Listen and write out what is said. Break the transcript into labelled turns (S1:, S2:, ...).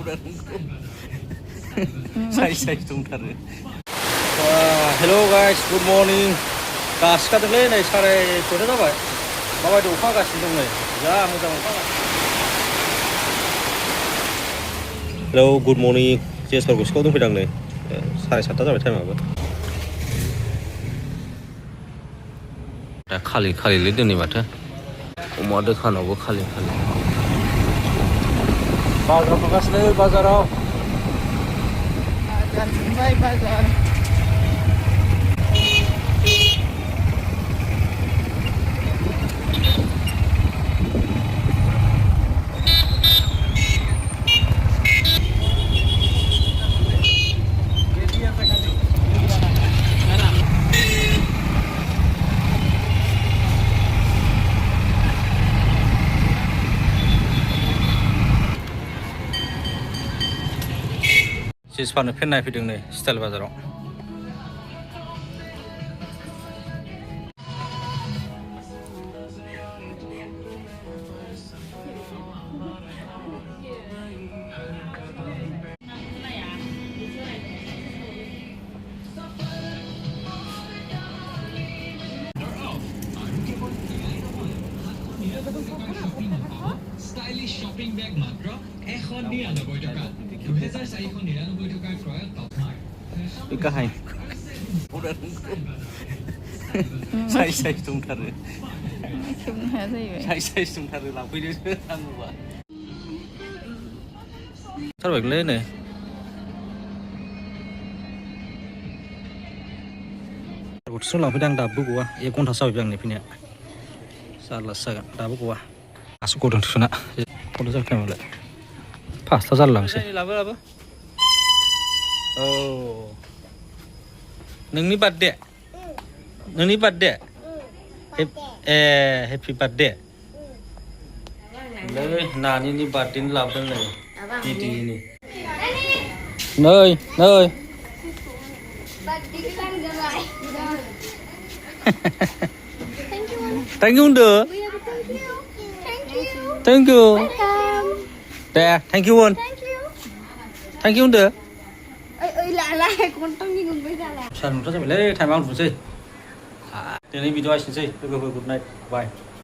S1: Hello guys, good morning. Gas ka dulu nih, sare sudah apa? Bawa di upah gas itu nih. Ya, mudah mudahan. Hello, good morning. Jadi sorgus kau tuh pedang nih. Sare satu apa time apa? Kali lihat nih mata. Umur dek kan aku kali. Bazar bagas nih, bazar आओ.
S2: Baik bazar.
S1: Cheese pan pen naik fitting nih, style bazar.
S3: Stylish shopping bag মাত্র 199 টাকা 2499 টাকায় ক্রয় top mark
S1: Ikahay. Say tungtaru. Say tungtaru lah. Video anu ba. Terbalik leh nih. Sudah lah pedang dabu gua. Ya kau tak sawi pedang ni punya. Salah saga dabu gua. Asuk kau dah sana. Kau dah sampai mana? Pas tak jalan sih. Apa? Oh. Neng ni birthday. Happy birthday. Nani ni birthday ni lapang ni. Ini ni. Nơi. Thank you undơ. Thank you. There, thank you one. Thank you undơ.
S2: Lại con tăng đi cùng với ra là.
S1: Sao nó sẽ lấy thay máu một gì? Từ đây video xin good night. Bye.